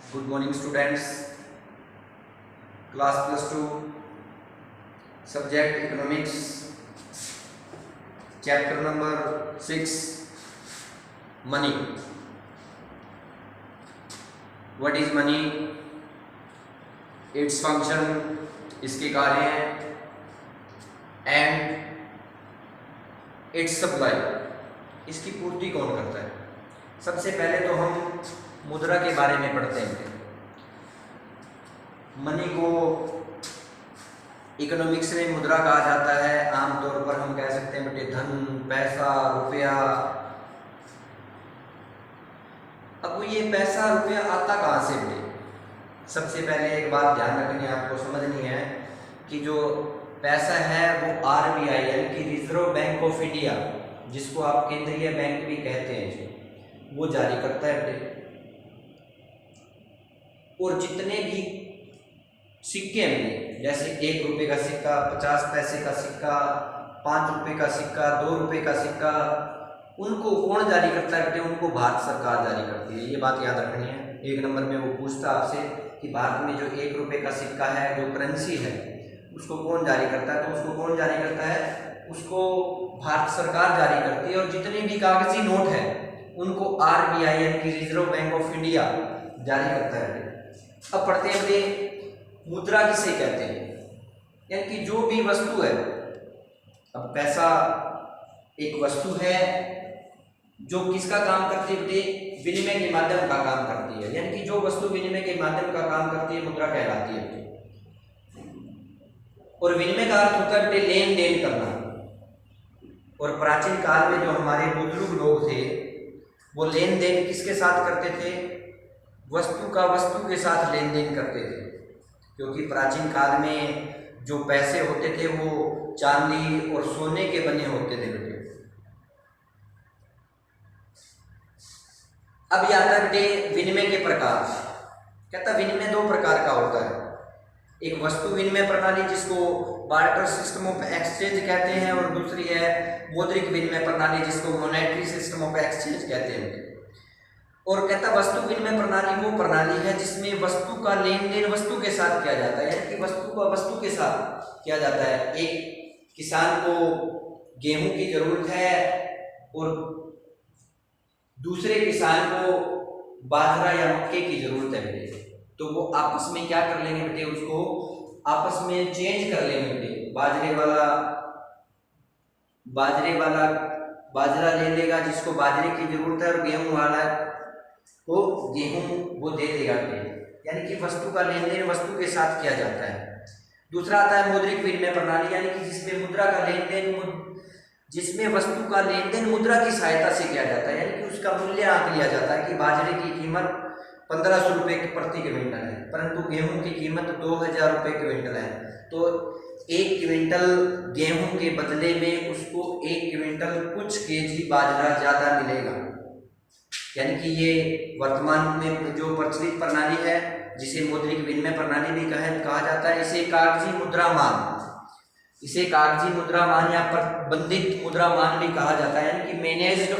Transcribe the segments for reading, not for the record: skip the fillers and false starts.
Good morning students. Class plus 2 subject economics, chapter number 6 money. What is money? Its function, इसके कार्य and its supply, इसकी पूर्ति कौन करता है। सबसे पहले तो हम मुद्रा के बारे में पढ़ते हैं। मनी को इकोनॉमिक्स में मुद्रा कहा जाता है। आमतौर पर हम कह सकते हैं बेटे धन, पैसा, रुपया। अब ये पैसा रुपया आता कहाँ से बेटे? सबसे पहले एक बात ध्यान रखनी है, आपको समझनी है कि जो पैसा है वो आरबीआई यानी कि रिजर्व बैंक ऑफ इंडिया, जिसको आप केंद्रीय बैंक भी कहते हैं, वो जारी करता है बेटे। और जितने भी सिक्के हैं, जैसे 1 रुपये का सिक्का, 50 पैसे का सिक्का, 5 रुपये का सिक्का, 2 रुपये का सिक्का, उनको कौन जारी करता है बेटे? उनको भारत सरकार जारी करती है। ये बात याद रखनी है। 1 नंबर में वो पूछता आपसे कि भारत में जो 1 रुपये का सिक्का है, जो करेंसी है, उसको कौन जारी करता है? तो उसको कौन जारी करता है? उसको भारत सरकार जारी करती है। और जितने भी कागजी नोट है उनको आरबीआई यानी कि रिजर्व बैंक ऑफ इंडिया जारी करता है। अब पढ़ते हैं बेटे मुद्रा किसे कहते हैं, यानी कि जो भी वस्तु है। अब पैसा एक वस्तु है जो किसका काम करती है बेटे? विनिमय के माध्यम का काम करती है। यानी कि जो वस्तु विनिमय के माध्यम का काम करती है मुद्रा कहलाती है। और विनिमय का अर्थ होता है बेटे लेन देन करना। और प्राचीन काल में जो हमारे बुजुर्ग लोग थे वो लेन देन किसके साथ करते थे? वस्तु का वस्तु के साथ लेन देन करते थे, क्योंकि प्राचीन काल में जो पैसे होते थे वो चांदी और सोने के बने होते थे बेटे। अब ये आता है बेटे विनिमय के प्रकार। कहता विनिमय 2 प्रकार का होता है। एक वस्तु विनिमय प्रणाली जिसको बार्टर सिस्टम ऑफ एक्सचेंज कहते हैं, और दूसरी है मौद्रिक विनिमय प्रणाली जिसको मॉनेटरी सिस्टम ऑफ एक्सचेंज कहते हैं। और कहता वस्तु विनिमय प्रणाली वो प्रणाली है जिसमें वस्तु का लेन देन वस्तु के साथ किया जाता है, यानी कि वस्तु का वस्तु के साथ किया जाता है। एक किसान को गेहूं की जरूरत है और दूसरे किसान को बाजरा या मक्के की जरूरत है बेटे, तो वो आपस में क्या कर लेंगे बेटे? उसको आपस में चेंज कर लेंगे बेटे। बाजरे वाला बाजरा ले लेगा जिसको बाजरे की जरूरत है, और गेहूं वाला को गेहूं वो दे देगा बेटे। यानी कि वस्तु का लेन देन वस्तु के साथ किया जाता है। दूसरा आता है मौद्रिक विनिमय प्रणाली, यानी कि जिसमें वस्तु का लेन देन मुद्रा की सहायता से किया जाता है। यानी कि उसका मूल्य आंक लिया जाता है कि बाजरे की कीमत 1500 रुपये प्रति क्विंटल है, परंतु गेहूं की कीमत 2000 रुपये क्विंटल है। तो 1 क्विंटल गेहूं के बदले में उसको 1 क्विंटल कुछ केजी बाजरा ज्यादा मिलेगा। यानी कि ये वर्तमान में जो प्रचलित प्रणाली है, जिसे मौद्रिक विनिमय प्रणाली भी कहा जाता है, इसे कागजी मुद्रा मान या प्रतिबंधित मुद्रा मान भी कहा जाता है, यानी कि मैनेज्ड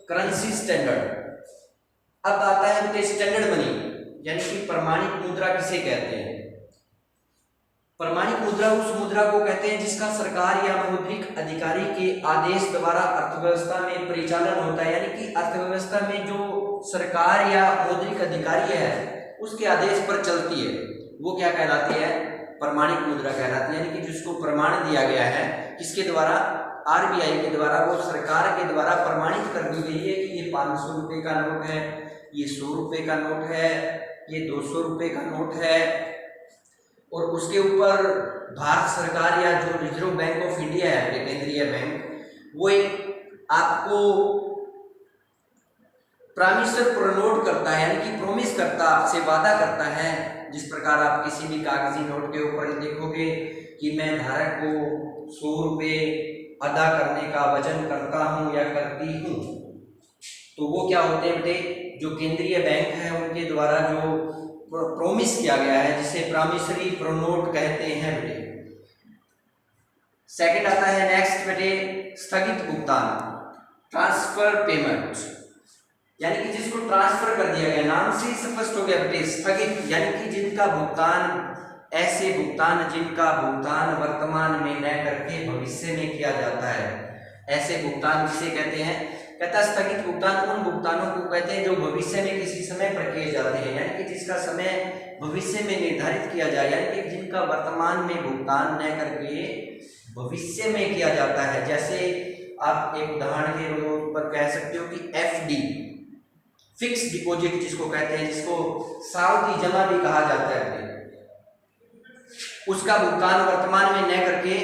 करेंसी स्टैंडर्ड। अब आता है स्टैंडर्ड मनी, यानी कि प्रमाणित मुद्रा किसे कहते हैं? प्रमाणित मुद्रा उस मुद्रा को कहते हैं जिसका सरकार या मौद्रिक अधिकारी के आदेश द्वारा अर्थव्यवस्था में परिचालन होता है। यानी कि अर्थव्यवस्था में जो सरकार या मौद्रिक अधिकारी है उसके आदेश पर चलती है, वो क्या कहलाती है? प्रमाणित मुद्रा कहलाती है। यानी कि जिसको प्रमाण दिया गया है, किसके द्वारा? आरबीआई के द्वारा, वो सरकार के द्वारा प्रमाणित कर दी गई है कि ये 500 रुपये का नोट है, ये 100 रुपये का नोट है, ये 200 रुपये का नोट है। और उसके ऊपर भारत सरकार या जो रिजर्व बैंक ऑफ इंडिया है, केंद्रीय बैंक, वो एक आपको प्रॉमिसर प्रोनोट करता है, यानी कि प्रॉमिस करता, आपसे वादा करता है। जिस प्रकार आप किसी भी कागजी नोट के ऊपर देखोगे कि मैं धारक को 100 रुपये अदा करने का वचन करता हूं या करती हूं, तो वो क्या होते हैं बेटे? जो केंद्रीय बैंक है उनके द्वारा जो प्रॉमिस किया गया है, जिसे प्रॉमिसरी प्रोनोट कहते हैं बेटे। सेकंड आता है नेक्स्ट बेटे स्थगित भुगतान, ट्रांसफर पेमेंट। यानी कि जिसको ट्रांसफर कर दिया गया, नाम से ही स्पष्ट हो गया बेटे, स्थगित यानी कि जिनका भुगतान, ऐसे भुगतान जिनका भुगतान वर्तमान में न करके भविष्य में किया जाता है, ऐसे भुगतान किसे कहते हैं? कहता स्थगित भुगतान उन भुगतानों को कहते हैं जो भविष्य में किसी समय पर किए जाते हैं, यानी कि जिसका समय भविष्य में निर्धारित किया जाए, यानी कि जिनका वर्तमान में भुगतान न करके भविष्य में किया जाता है। जैसे आप एक उदाहरण के तौर पर कह सकते हो कि एफडी, फिक्स डिपॉजिट जिसको कहते हैं, जिसको सावधि जमा भी कहा जाता है, उसका भुगतान वर्तमान में न करके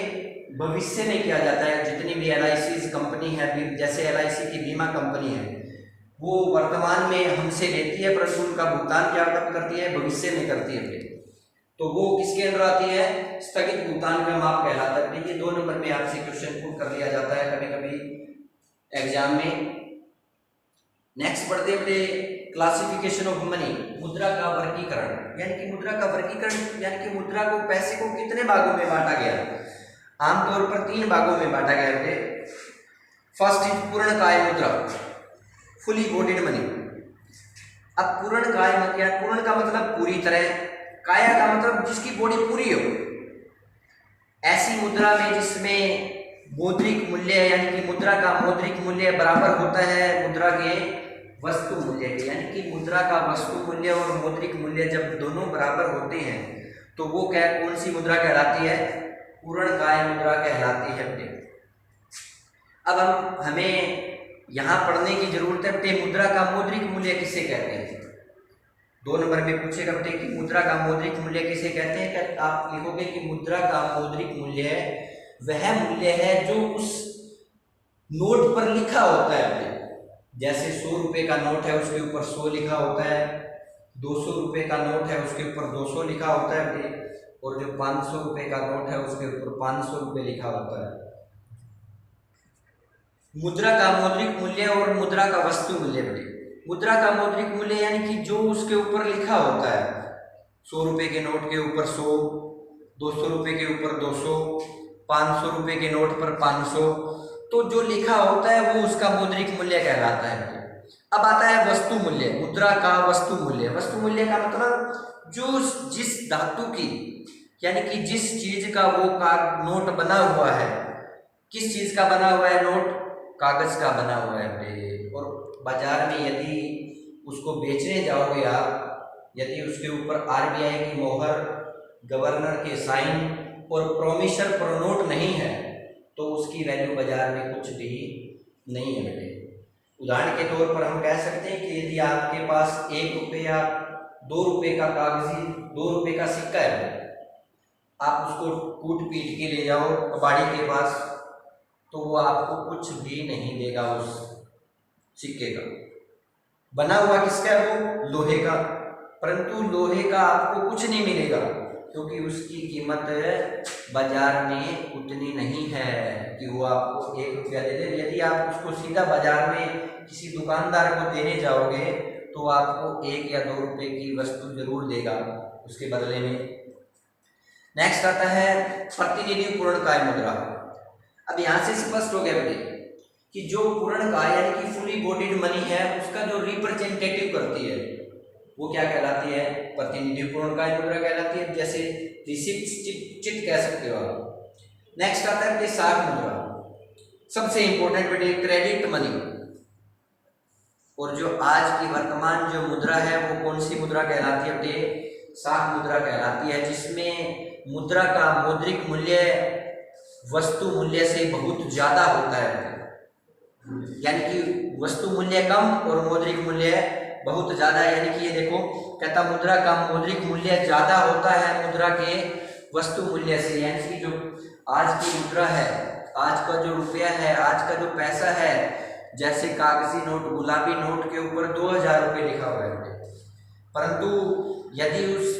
भविष्य में किया जाता है। जितनी भी एलआईसी कंपनी है, जैसे एलआईसी की बीमा कंपनी है, वो वर्तमान में हमसे लेती है, परंतु उनका भुगतान क्या कब करती है? भविष्य में करती है। तो वो किसके अंदर आती है? स्थगित भुगतान का माप कहलाता है। ये 2 नंबर में आपसे क्वेश्चन पुट कर दिया जाता है कभी कभी एग्जाम में। नेक्स्ट पढ़ते हैं क्लासिफिकेशन ऑफ मनी, मुद्रा का वर्गीकरण। यानी कि मुद्रा का वर्गीकरण यानी कि मुद्रा को, पैसे को कितने भागों में बांटा गया? आमतौर पर 3 भागों में बांटा गया है। फर्स्ट इज पूर्णकाय मुद्रा, फुली बॉडीड मनी। अब पूर्णकाय या पूर्ण का मतलब पूरी तरह, काया का मतलब जिसकी बॉडी पूरी हो, ऐसी मुद्रा में जिसमें मौद्रिक मूल्य यानी कि मुद्रा का मौद्रिक मूल्य बराबर होता है मुद्रा के वस्तु मूल्य के, यानी कि मुद्रा का वस्तु मूल्य और मौद्रिक मूल्य जब दोनों बराबर होते हैं तो वो क्या, कौन सी मुद्रा कहलाती है? पूर्णकाय मुद्रा कहलाती है बेटे। अब हमें यहाँ पढ़ने की जरूरत है बेटे, मुद्रा का मौद्रिक मूल्य किसे कहते हैं? 2 नंबर में पूछेगा बेटे कि मुद्रा का मौद्रिक मूल्य किसे कहते हैं। आप लिखोगे कि मुद्रा का मौद्रिक मूल्य वह मूल्य है जो उस नोट पर लिखा होता है बेटे। जैसे 100 रुपये का नोट है, उसके ऊपर 100 लिखा होता है, 200 रुपये का नोट है, उसके ऊपर 200 लिखा होता है बेटे, और जो 500 रुपये का नोट है उसके ऊपर 500 रुपये लिखा होता है। मुद्रा का मौद्रिक मूल्य और मुद्रा का वस्तु मूल्य बेटे। मुद्रा का मौद्रिक मूल्य यानी कि जो उसके ऊपर लिखा होता है, 100 रुपये के नोट के ऊपर 100, 200 रुपये के ऊपर 200, 500 रुपये के नोट पर 500, तो जो लिखा होता है वो उसका मौद्रिक मूल्य कहलाता है। अब आता है वस्तु मूल्य, मुद्रा का वस्तु मूल्य। वस्तु मूल्य का मतलब जो जिस धातु की यानी कि जिस चीज का वो नोट बना हुआ है, किस चीज का बना हुआ है नोट? कागज का बना हुआ है। और बाजार में यदि उसको बेचने जाओगे आप, यदि उसके ऊपर आरबीआई की मोहर, गवर्नर के साइन और प्रोमिसर प्रोनोट नहीं है तो उसकी वैल्यू बाजार में कुछ भी नहीं है बेटे। उदाहरण के तौर पर हम कह सकते हैं कि यदि आपके पास 1 रुपये या 2 रुपये का कागजी 2 रुपये का सिक्का है, आप उसको कूट पीट के ले जाओ कबाड़ी के पास तो वो आपको कुछ भी नहीं देगा। उस सिक्के का बना हुआ किसका है? वो लोहे का, परंतु लोहे का आपको कुछ नहीं मिलेगा क्योंकि उसकी कीमत बाजार में उतनी नहीं है कि वो आपको 1 रुपया दे दे। यदि आप उसको सीधा बाजार में किसी दुकानदार को देने जाओगे तो आपको 1 या 2 रुपये की वस्तु जरूर देगा उसके बदले में। नेक्स्ट आता है प्रतिनिधि पूर्णकाय मुद्रा। अब यहाँ से स्पष्ट हो गया बेटे कि जो पूर्णकाय यानी कि फुली बॉडीड मनी है उसका जो रिप्रेजेंटेटिव करती है वो क्या कहलाती है? प्रतिनिधि पूर्णकाय मुद्रा कहलाती है। जैसे रिसिप्ट चिट कह सकते हो आप। नेक्स्ट आता है साख मुद्रा, सबसे इंपॉर्टेंट बेटे क्रेडिट मनी। और जो आज की वर्तमान जो मुद्रा है वो कौन सी मुद्रा कहलाती है बेटे? साख मुद्रा कहलाती है, जिसमें मुद्रा का मौद्रिक मूल्य वस्तु मूल्य से बहुत ज्यादा होता है। यानी कि वस्तु मूल्य कम और मौद्रिक मूल्य बहुत ज्यादा। यानी कि ये देखो कहता मुद्रा का मौद्रिक मूल्य ज्यादा होता है मुद्रा के वस्तु मूल्य से। यानी कि जो आज की मुद्रा है, आज का जो रुपया है, आज का जो पैसा है, जैसे कागजी नोट, गुलाबी नोट के ऊपर 2000 रुपये लिखा हुआ है, परंतु यदि उस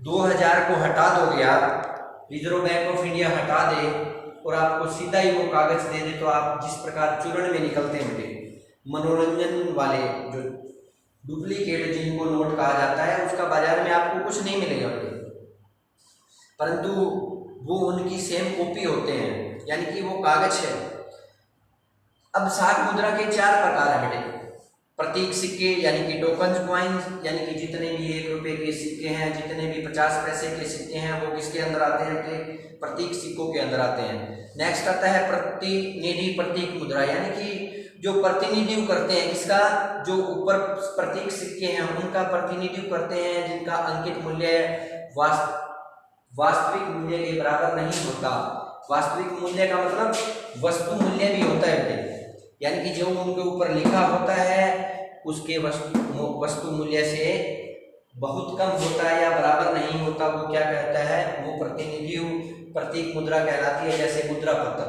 2000 को हटा दोगे आप, रिजर्व बैंक ऑफ इंडिया हटा दे और आपको सीधा ही वो कागज दे दे, तो आप जिस प्रकार चूर्ण में निकलते हैं मनोरंजन वाले जो डुप्लीकेट जिनको नोट कहा जाता है, उसका बाजार में आपको कुछ नहीं मिलेगा बेटे, परंतु वो उनकी सेम कॉपी होते हैं, यानी कि वो कागज है। अब साख मुद्रा के 4 प्रकार है बेटे। प्रतीक सिक्के यानी कि टोकन कॉइन्स, यानी कि जितने भी 1 रुपए के सिक्के हैं, जितने भी 50 पैसे के सिक्के हैं, वो किसके अंदर आते हैं बेटे? प्रतीक सिक्कों के अंदर आते हैं। नेक्स्ट आता है प्रतिनिधि प्रतीक मुद्रा, यानी कि जो प्रतिनिधित्व करते हैं किसका? जो ऊपर प्रतीक सिक्के हैं उनका प्रतिनिधित्व करते हैं, जिनका अंकित मूल्य वास्तविक मूल्य के बराबर नहीं होता। वास्तविक मूल्य का मतलब वस्तु मूल्य भी होता है बेटे, यानी कि जो उनके ऊपर लिखा होता है उसके वस्तु मूल्य से बहुत कम होता है या बराबर नहीं होता, वो क्या कहता है? वो प्रतिनिधि प्रतीक मुद्रा कहलाती है। जैसे मुद्रा पत्र,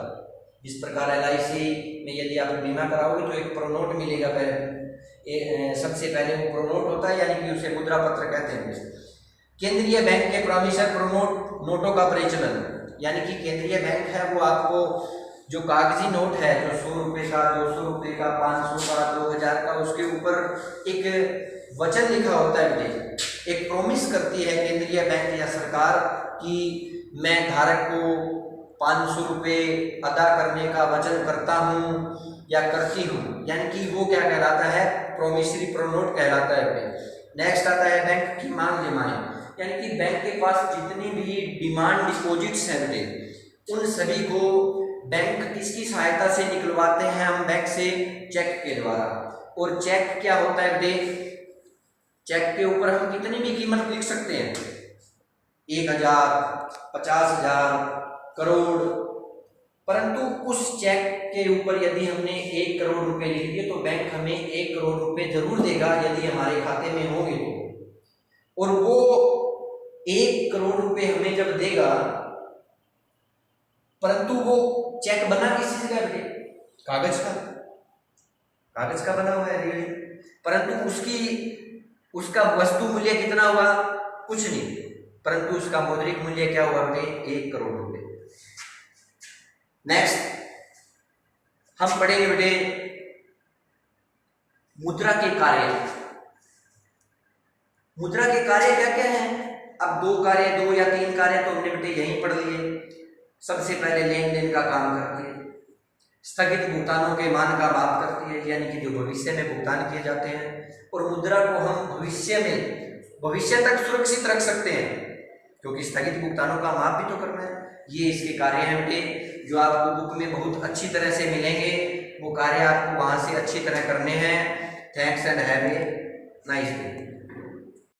जिस प्रकार LIC में यदि आप बीमा कराओगे तो एक प्रोनोट मिलेगा, पहले सबसे पहले वो प्रोनोट होता है, यानी कि उसे मुद्रा पत्र कहते हैं। केंद्रीय बैंक के प्रॉमिसर प्रोनोट नोटों का परिचालन, यानी कि केंद्रीय बैंक है वो आपको जो कागजी नोट है, जो 100 रुपये का, 200 रुपये का, 500 का, 2000 का, उसके ऊपर एक वचन लिखा होता है बेटे। एक प्रॉमिस करती है केंद्रीय बैंक या सरकार कि मैं धारक को 500 रुपये अदा करने का वचन करता हूँ या करती हूँ, यानी कि वो क्या कहलाता है? प्रोमिसरी प्रोनोट कहलाता है बेटे। नेक्स्ट आता है बैंक की मांग जमाएं, यानी कि बैंक के पास जितनी भी डिमांड डिपॉजिट्स हैं बेटे, उन सभी को बैंक किसकी सहायता से निकलवाते हैं? हम बैंक से चेक के द्वारा। और चेक क्या होता है बेटे? चेक के ऊपर हम कितनी भी कीमत लिख सकते हैं, 1000, 50,000, करोड़, परंतु उस चेक के ऊपर यदि हमने 1 करोड़ रुपए लिख दिए तो बैंक हमें 1 करोड़ रुपए जरूर देगा यदि हमारे खाते में होंगे तो। और वो 1 करोड़ रुपए हमें जब देगा, परंतु वो चेक बना किस चीज का बेटे? कागज का बना हुआ है रियल, परंतु उसका वस्तु मूल्य कितना हुआ? कुछ नहीं, परंतु उसका मौद्रिक मूल्य क्या हुआ बेटे? 1 करोड़ रुपए। नेक्स्ट हम पढ़ेंगे बेटे मुद्रा के कार्य। मुद्रा के कार्य क्या क्या है? अब 2 या 3 कार्य तो हमने बेटे यहीं पढ़ लिए। सबसे पहले लेन देन का काम करती है, स्थगित भुगतानों के मान का माप करती है, यानी कि जो भविष्य में भुगतान किए जाते हैं, और मुद्रा को हम भविष्य तक सुरक्षित रख सकते हैं, क्योंकि स्थगित भुगतानों का माप भी तो करना है। ये इसके कार्य हैं बेटे, जो आपको बुक में बहुत अच्छी तरह से मिलेंगे। वो कार्य आपको वहां से अच्छी तरह करने हैं। Thanks and have a nice day.